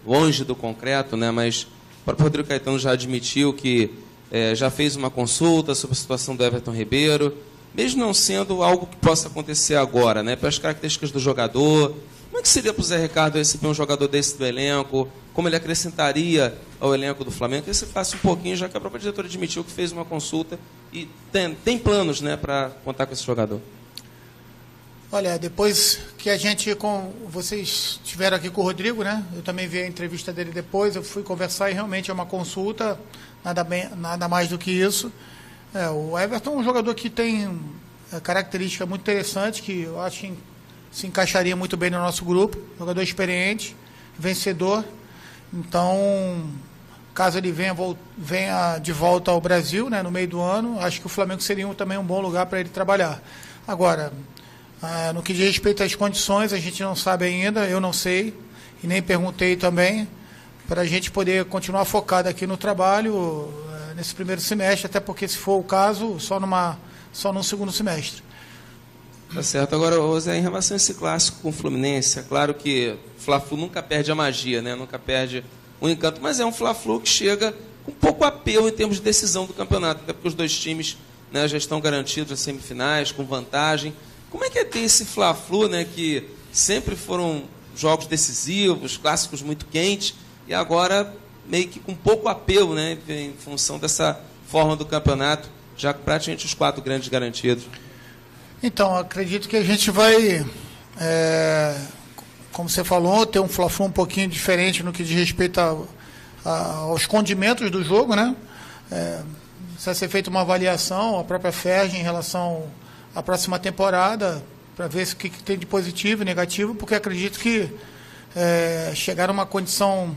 longe do concreto, né? Mas o próprio Rodrigo Caetano já admitiu que já fez uma consulta sobre a situação do Everton Ribeiro, mesmo não sendo algo que possa acontecer agora, né? Pelas características do jogador. Como é que seria para o Zé Ricardo receber um jogador desse do elenco? Como ele acrescentaria ao elenco do Flamengo? Que você faça um pouquinho, já que a própria diretora admitiu que fez uma consulta e tem planos, né, para contar com esse jogador. Olha, depois que vocês estiveram aqui com o Rodrigo, né? Eu também vi a entrevista dele depois, eu fui conversar e realmente é uma consulta, nada mais do que isso. O Everton é um jogador que tem característica muito interessante, que eu acho que se encaixaria muito bem no nosso grupo, jogador experiente, vencedor. Então, caso ele venha de volta ao Brasil, né, no meio do ano, acho que o Flamengo seria também um bom lugar para ele trabalhar. Agora, no que diz respeito às condições, a gente não sabe ainda, eu não sei, e nem perguntei também, para a gente poder continuar focado aqui no trabalho nesse primeiro semestre, até porque, se for o caso, só no segundo semestre. Tá certo. Agora, Zé, em relação a esse clássico com o Fluminense, é claro que o Fla-Flu nunca perde a magia, né? Nunca perde o encanto, mas é um Fla-Flu que chega com pouco apelo em termos de decisão do campeonato, até porque os dois times, né, já estão garantidos nas semifinais, com vantagem. Como é que é ter esse Fla-Flu, né, que sempre foram jogos decisivos, clássicos muito quentes, e agora meio que com pouco apelo, né, em função dessa forma do campeonato, já com praticamente os 4 grandes garantidos? Então, acredito que a gente vai, como você falou, ter um Fla-Flu um pouquinho diferente no que diz respeito aos condimentos do jogo, né? Vai ser feita uma avaliação, a própria FERJ, em relação à próxima temporada, para ver o que tem de positivo e negativo, porque acredito que chegar a uma condição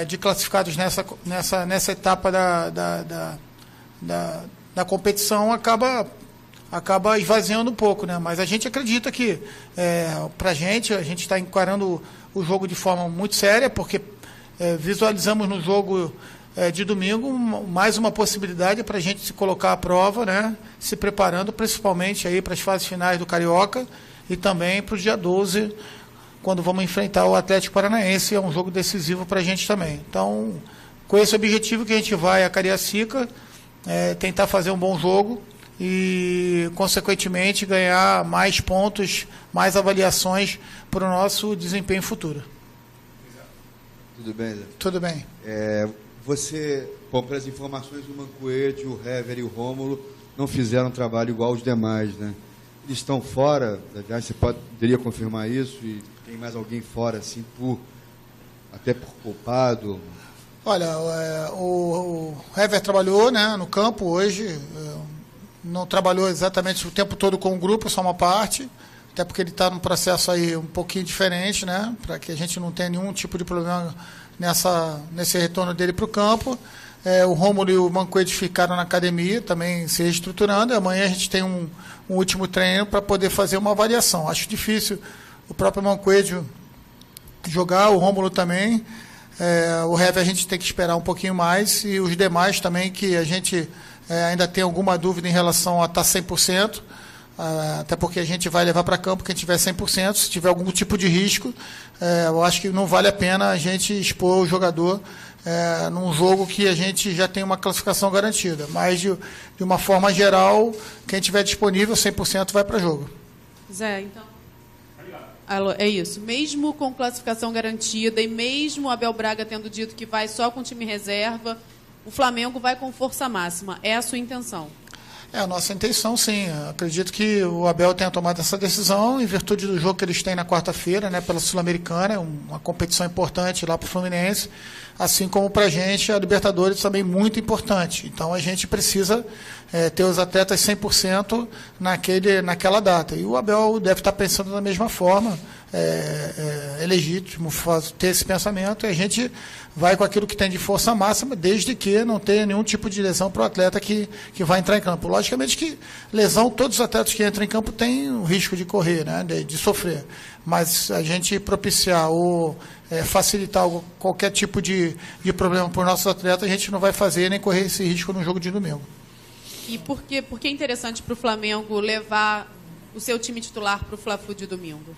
de classificados nessa etapa da competição acaba esvaziando um pouco, né? Mas a gente acredita que, para a gente está encarando o jogo de forma muito séria, porque visualizamos no jogo de domingo mais uma possibilidade para a gente se colocar à prova, né? Se preparando principalmente aí para as fases finais do Carioca e também para o dia 12, quando vamos enfrentar o Atlético Paranaense. É um jogo decisivo para a gente também. Então, com esse objetivo que a gente vai a Cariacica, tentar fazer um bom jogo e, consequentemente, ganhar mais pontos, mais avaliações para o nosso desempenho futuro. Tudo bem, Zé? Tudo bem. Pelas informações do Mancoete, o Hever e o Rômulo não fizeram um trabalho igual aos demais, né? Eles estão fora, você poderia confirmar isso? E tem mais alguém fora, assim, até por culpado? Olha, o Hever trabalhou, né, no campo hoje, não trabalhou exatamente o tempo todo com o grupo, só uma parte, até porque ele está num processo aí um pouquinho diferente, né, para que a gente não tenha nenhum tipo de problema nesse retorno dele para o campo. O Rômulo e o Mancoede ficaram na academia, também se reestruturando, e amanhã a gente tem um último treino para poder fazer uma avaliação. Acho difícil o próprio Mancoede jogar, o Rômulo também. O Hever a gente tem que esperar um pouquinho mais, e os demais também, que a gente ainda tem alguma dúvida em relação a estar 100%, até porque a gente vai levar para campo quem tiver 100%, se tiver algum tipo de risco, eu acho que não vale a pena a gente expor o jogador num jogo que a gente já tem uma classificação garantida. Mas, de uma forma geral, quem tiver disponível, 100% vai para jogo. Zé, então... Alô, é isso. Mesmo com classificação garantida e mesmo o Abel Braga tendo dito que vai só com time reserva, o Flamengo vai com força máxima. É a sua intenção? É a nossa intenção, sim. Acredito que o Abel tenha tomado essa decisão em virtude do jogo que eles têm na quarta-feira, né, pela Sul-Americana, uma competição importante lá para o Fluminense, assim como para a gente a Libertadores também muito importante. Então a gente precisa ter os atletas 100% naquela data. E o Abel deve estar pensando da mesma forma, é legítimo ter esse pensamento, e a gente vai com aquilo que tem de força máxima, desde que não tenha nenhum tipo de lesão para o atleta que vai entrar em campo. Logicamente que lesão, todos os atletas que entram em campo têm o risco de correr, né, de sofrer. Mas a gente propiciar ou facilitar qualquer tipo de problema para os nossos atletas, a gente não vai fazer nem correr esse risco no jogo de domingo. E por que é interessante para o Flamengo levar o seu time titular para o Fla-Flu de domingo?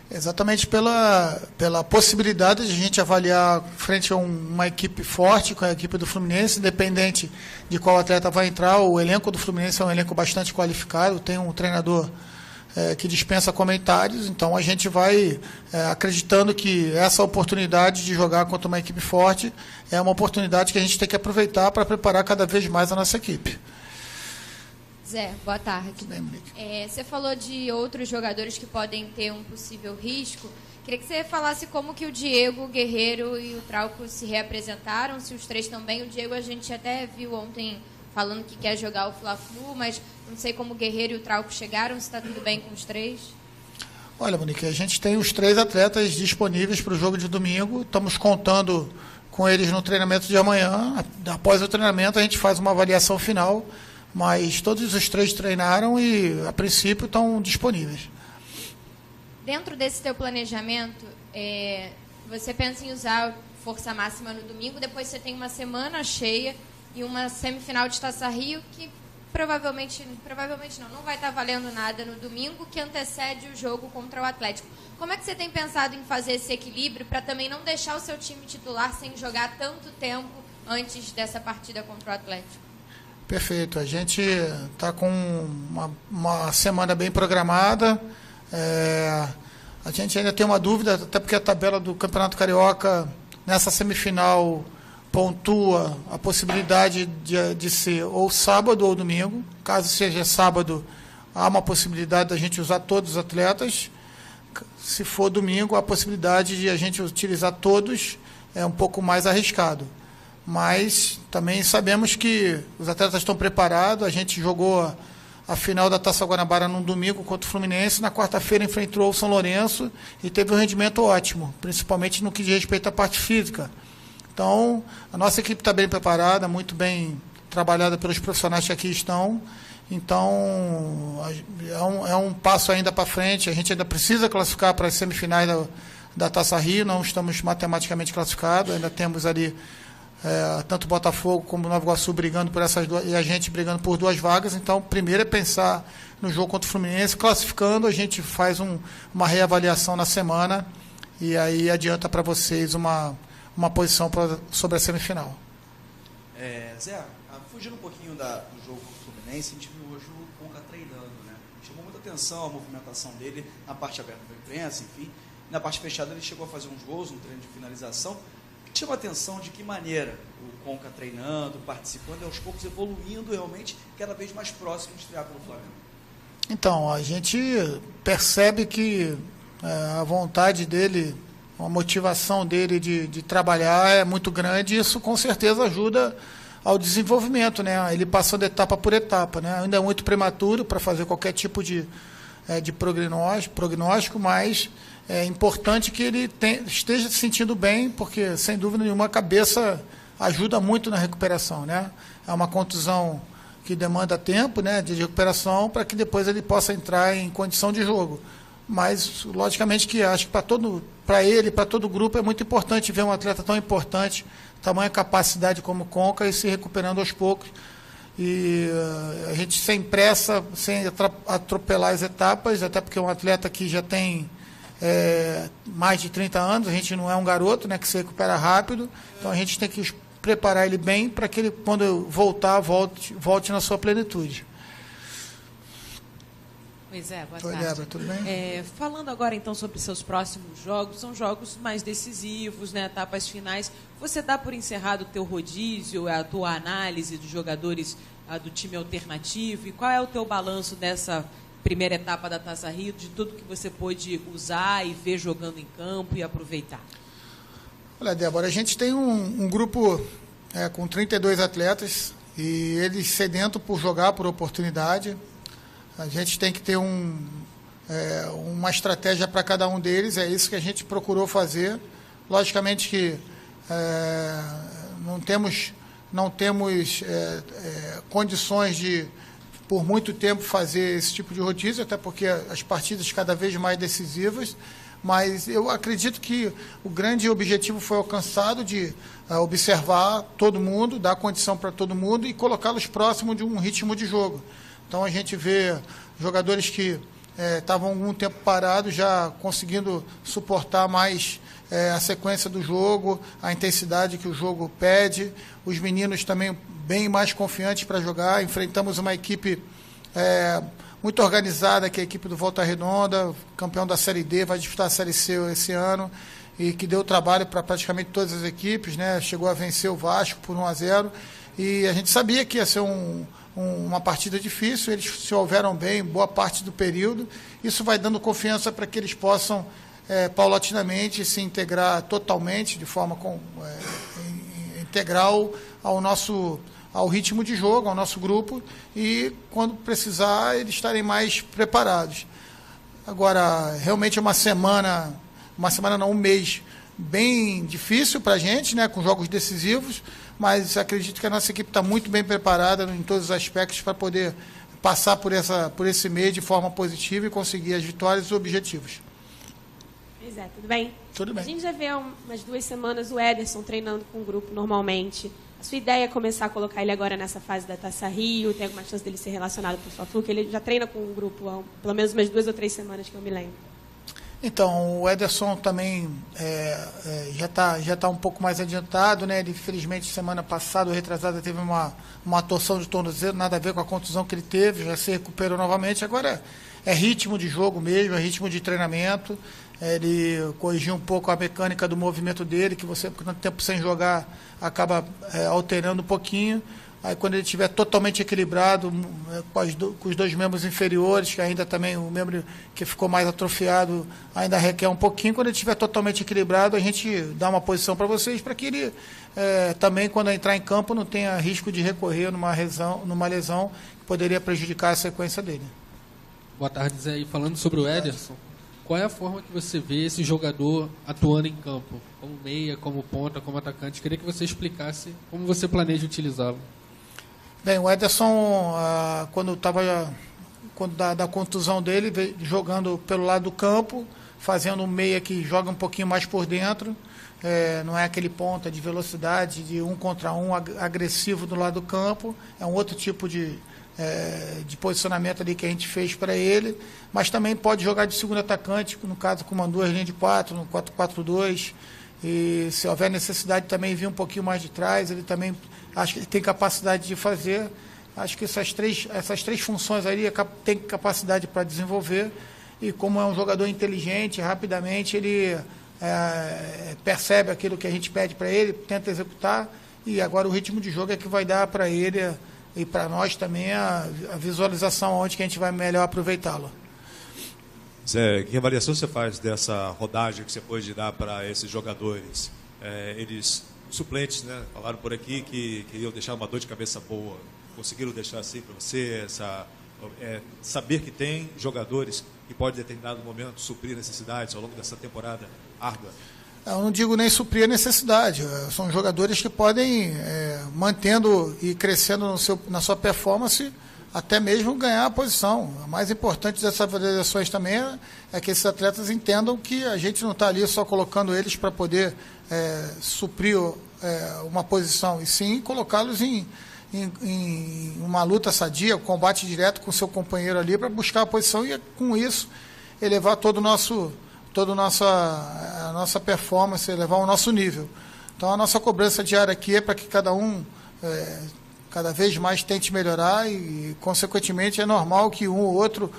Exatamente pela possibilidade de a gente avaliar frente a uma equipe forte, com a equipe do Fluminense, independente de qual atleta vai entrar. O elenco do Fluminense é um elenco bastante qualificado, tem um treinador que dispensa comentários, então a gente vai acreditando que essa oportunidade de jogar contra uma equipe forte é uma oportunidade que a gente tem que aproveitar para preparar cada vez mais a nossa equipe. Zé, boa tarde. Você falou de outros jogadores que podem ter um possível risco. Queria que você falasse como que o Diego, o Guerreiro e o Trauco se reapresentaram, se os três também. O Diego a gente até viu ontem falando que quer jogar o Fla-Flu, mas não sei como o Guerreiro e o Trauco chegaram, se está tudo bem com os três. Olha, Monique, a gente tem os 3 atletas disponíveis para o jogo de domingo. Estamos contando com eles no treinamento de amanhã. Após o treinamento, a gente faz uma avaliação final. Mas todos os 3 treinaram e, a princípio, estão disponíveis. Dentro desse teu planejamento, você pensa em usar força máxima no domingo, depois você tem uma semana cheia e uma semifinal de Taça Rio que provavelmente não vai estar valendo nada no domingo, que antecede o jogo contra o Atlético. Como é que você tem pensado em fazer esse equilíbrio para também não deixar o seu time titular sem jogar tanto tempo antes dessa partida contra o Atlético? Perfeito. A gente está com uma semana bem programada. A gente ainda tem uma dúvida, até porque a tabela do Campeonato Carioca, nessa semifinal, pontua a possibilidade de ser ou sábado ou domingo. Caso seja sábado, há uma possibilidade da gente usar todos os atletas. Se for domingo, a possibilidade de a gente utilizar todos é um pouco mais arriscado. Mas também sabemos que os atletas estão preparados. A gente jogou a final da Taça Guanabara num domingo contra o Fluminense. Na quarta-feira enfrentou o São Lourenço e teve um rendimento ótimo, principalmente no que diz respeito à parte física. Então, a nossa equipe está bem preparada, muito bem trabalhada pelos profissionais que aqui estão. Então, é um passo ainda para frente. A gente ainda precisa classificar para as semifinais da Taça Rio. Não estamos matematicamente classificados, ainda temos ali tanto o Botafogo como o Nova Iguaçu brigando por essas duas, e a gente brigando por 2 vagas. Então, primeiro é pensar no jogo contra o Fluminense. Classificando, a gente faz uma reavaliação na semana e aí adianta para vocês uma posição sobre a semifinal. Zé, fugindo um pouquinho do jogo contra o Fluminense, a gente viu hoje o Conca treinando, né? Chamou muita atenção a movimentação dele na parte aberta da imprensa, enfim. Na parte fechada ele chegou a fazer uns gols, um treino de finalização. Chama a atenção de que maneira o Conca treinando, participando e aos poucos evoluindo realmente cada vez mais próximo de estrear pelo Flamengo. Então, a gente percebe que a vontade dele, a motivação dele de trabalhar é muito grande, e isso com certeza ajuda ao desenvolvimento, né? Ele passando etapa por etapa, né? Ainda é muito prematuro para fazer qualquer tipo de prognóstico, mas é importante que ele esteja se sentindo bem, porque, sem dúvida nenhuma, a cabeça ajuda muito na recuperação, né? É uma contusão que demanda tempo, né, de recuperação, para que depois ele possa entrar em condição de jogo. Mas, logicamente, que acho que para ele, para todo o grupo, é muito importante ver um atleta tão importante, tamanha capacidade como o Conca, e se recuperando aos poucos. E a gente sem pressa, sem atropelar as etapas, até porque é um atleta que já tem mais de 30 anos, a gente não é um garoto, né, que se recupera rápido, então a gente tem que preparar ele bem para que ele, quando voltar, volte na sua plenitude. Pois é, boa Oi, tarde. Débora, tudo bem? Falando agora então sobre seus próximos jogos, são jogos mais decisivos, né, etapas finais. Você dá por encerrado o teu rodízio, a tua análise dos jogadores do time alternativo, e qual é o teu balanço dessa primeira etapa da Taça Rio, de tudo que você pôde usar e ver jogando em campo e aproveitar? Olha, Débora, a gente tem um grupo com 32 atletas e eles sedentos por jogar, por oportunidade. A gente tem que ter uma estratégia para cada um deles, é isso que a gente procurou fazer. Logicamente que não temos condições de, por muito tempo, fazer esse tipo de rodízio, até porque as partidas cada vez mais decisivas, mas eu acredito que o grande objetivo foi alcançado, de observar todo mundo, dar condição para todo mundo e colocá-los próximo de um ritmo de jogo. Então a gente vê jogadores que estavam algum tempo parados, já conseguindo suportar mais a sequência do jogo, a intensidade que o jogo pede. Os meninos também bem mais confiantes para jogar. Enfrentamos uma equipe muito organizada, que é a equipe do Volta Redonda, campeão da Série D, vai disputar a Série C esse ano, e que deu trabalho para praticamente todas as equipes, né? Chegou a vencer o Vasco por 1-0, e a gente sabia que ia ser uma partida difícil. Eles se houveram bem boa parte do período. Isso vai dando confiança para que eles possam paulatinamente se integrar totalmente, de forma integral ao ritmo de jogo, ao nosso grupo, e quando precisar eles estarem mais preparados. Agora, realmente é um mês bem difícil para a gente, né, com jogos decisivos, mas acredito que a nossa equipe está muito bem preparada em todos os aspectos para poder passar por esse mês de forma positiva e conseguir as vitórias e os objetivos. Pois é, tudo bem? Tudo bem. A gente já vê há umas 2 semanas o Ederson treinando com o grupo normalmente. A sua ideia é começar a colocar ele agora nessa fase da Taça Rio? Tem alguma chance dele ser relacionado com o Fla-Flu? Que ele já treina com o grupo há pelo menos umas 2 ou 3 semanas que eu me lembro. Então, o Ederson também já tá um pouco mais adiantado, né? Ele, infelizmente, semana passada ou retrasada, teve uma torção de tornozelo, nada a ver com a contusão que ele teve, já se recuperou novamente. Agora é ritmo de jogo mesmo, é ritmo de treinamento. Ele corrigiu um pouco a mecânica do movimento dele, que você, por tanto tempo sem jogar, acaba alterando um pouquinho. Aí, quando ele estiver totalmente equilibrado, com os 2 membros inferiores, que ainda também o membro que ficou mais atrofiado ainda requer um pouquinho, quando ele estiver totalmente equilibrado, a gente dá uma posição para vocês, para que ele também, quando entrar em campo, não tenha risco de recorrer numa lesão que poderia prejudicar a sequência dele. Boa tarde, Zé. E falando sobre o Ederson, qual é a forma que você vê esse jogador atuando em campo? Como meia, como ponta, como atacante? Queria que você explicasse como você planeja utilizá-lo. Bem, o Ederson, quando da contusão dele, veio jogando pelo lado do campo, fazendo um meia que joga um pouquinho mais por dentro, não é aquele ponta de velocidade, de 1 contra 1, agressivo do lado do campo, é um outro tipo de posicionamento ali que a gente fez para ele, mas também pode jogar de segundo atacante, no caso com uma 2 linhas de 4, no 4-4-2, e se houver necessidade também vir um pouquinho mais de trás, ele também acho que ele tem capacidade de fazer. Acho que essas três funções aí tem capacidade para desenvolver, e como é um jogador inteligente, rapidamente ele percebe aquilo que a gente pede para ele, tenta executar, e agora o ritmo de jogo é que vai dar para ele e para nós também a visualização onde que a gente vai melhor aproveitá-lo. Zé, que avaliação você faz dessa rodagem que você pôde dar para esses jogadores? Eles, suplentes, né, falaram por aqui que queriam deixar uma dor de cabeça boa. Conseguiram deixar assim para você? Saber que tem jogadores que podem, em determinado momento, suprir necessidades ao longo dessa temporada árdua? Eu não digo nem suprir a necessidade. São jogadores que podem, mantendo e crescendo na sua performance, até mesmo ganhar a posição. O mais importante dessas avaliações também é que esses atletas entendam que a gente não está ali só colocando eles para poder suprir uma posição, e sim colocá-los em uma luta sadia, um combate direto com o seu companheiro ali para buscar a posição, e com isso elevar toda a nossa performance, elevar o nosso nível. Então a nossa cobrança diária aqui é para que cada um cada vez mais tente melhorar, e consequentemente é normal que um ou outro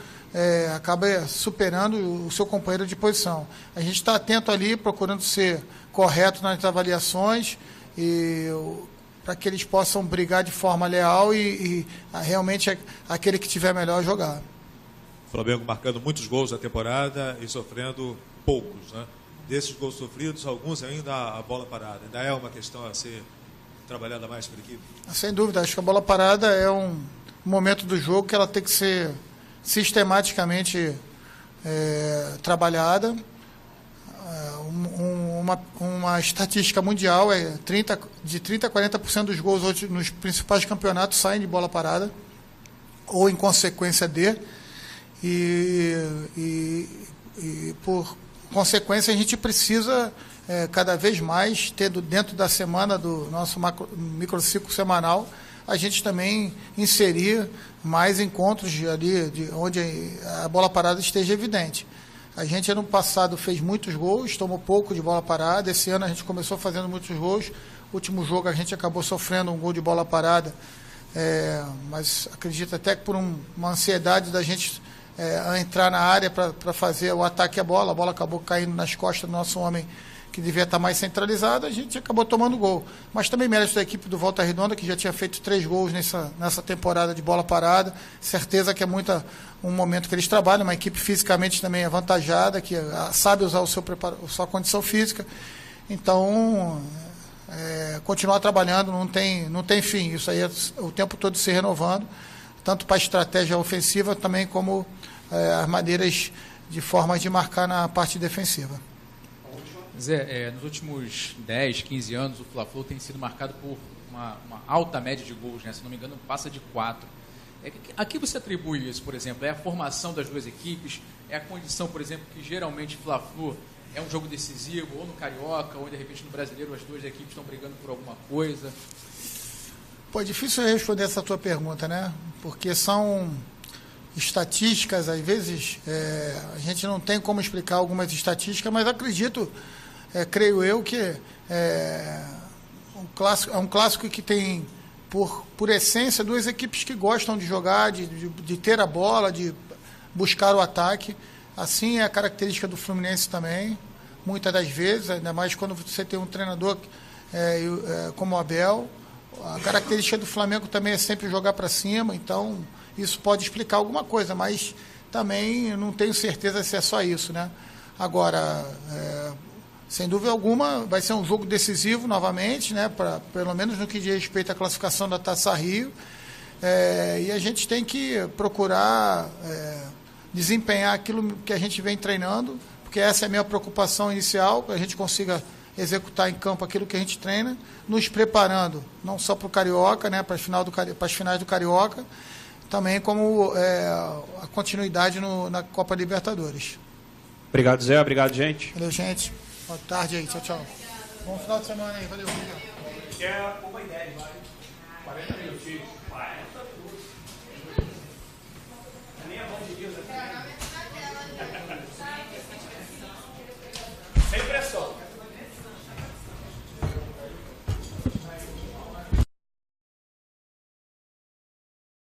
acabe superando o seu companheiro de posição. A gente está atento ali, procurando ser correto nas avaliações, e para que eles possam brigar de forma leal e realmente aquele que tiver melhor jogar. O Flamengo marcando muitos gols na temporada e sofrendo poucos, né? Desses gols sofridos, alguns ainda a bola parada. Ainda é uma questão a ser trabalhada mais pela equipe? Sem dúvida, acho que a bola parada é um momento do jogo que ela tem que ser sistematicamente trabalhada. Uma estatística mundial de 30% a 40% dos gols hoje nos principais campeonatos saem de bola parada, ou em consequência e por consequência a gente precisa cada vez mais ter dentro da semana do nosso microciclo semanal a gente também inserir mais encontros ali onde a bola parada esteja evidente. A gente, ano passado, fez muitos gols, tomou pouco de bola parada. Esse ano a gente começou fazendo muitos gols. O último jogo a gente acabou sofrendo um gol de bola parada, mas acredito até que por uma ansiedade da gente entrar na área para fazer o ataque à bola. A bola acabou caindo nas costas do nosso homem, que devia estar mais centralizado, a gente acabou tomando gol. Mas também mérito da equipe do Volta Redonda, que já tinha feito 3 gols nessa temporada de bola parada. Certeza que é um momento que eles trabalham, uma equipe fisicamente também avantajada, que sabe usar a sua condição física. Então, continuar trabalhando não tem fim. Isso aí é o tempo todo se renovando, tanto para a estratégia ofensiva, também como as maneiras de formas de marcar na parte defensiva. Zé, nos últimos 10, 15 anos, o Fla-Flu tem sido marcado por uma alta média de gols, né? Se não me engano, passa de 4. A que você atribui isso, por exemplo? É a formação das duas equipes? É a condição, por exemplo, que geralmente Fla-Flu é um jogo decisivo, ou no Carioca, ou de repente no Brasileiro as duas equipes estão brigando por alguma coisa? Pô, é difícil responder essa tua pergunta, né? Porque são estatísticas, às vezes a gente não tem como explicar algumas estatísticas, mas acredito, creio eu, que é um clássico que tem, por essência, duas equipes que gostam de jogar, de ter a bola, de buscar o ataque. Assim é a característica do Fluminense também, muitas das vezes, ainda mais quando você tem um treinador como o Abel. A característica do Flamengo também é sempre jogar para cima, então isso pode explicar alguma coisa, mas também não tenho certeza se é só isso, né? Agora, sem dúvida alguma, vai ser um jogo decisivo novamente, né? Pelo menos no que diz respeito à classificação da Taça Rio, e a gente tem que procurar desempenhar aquilo que a gente vem treinando, porque essa é a minha preocupação inicial, que a gente consiga executar em campo aquilo que a gente treina, nos preparando não só para o Carioca, né, para as finais do Carioca, também como a continuidade na Copa Libertadores. Obrigado, Zé. Obrigado, gente. Valeu, gente. Boa tarde aí. Tchau, tchau. Bom final de semana aí. Valeu. Quer uma ideia, vai. 40 minutinhos. Nem é bom de dia, né?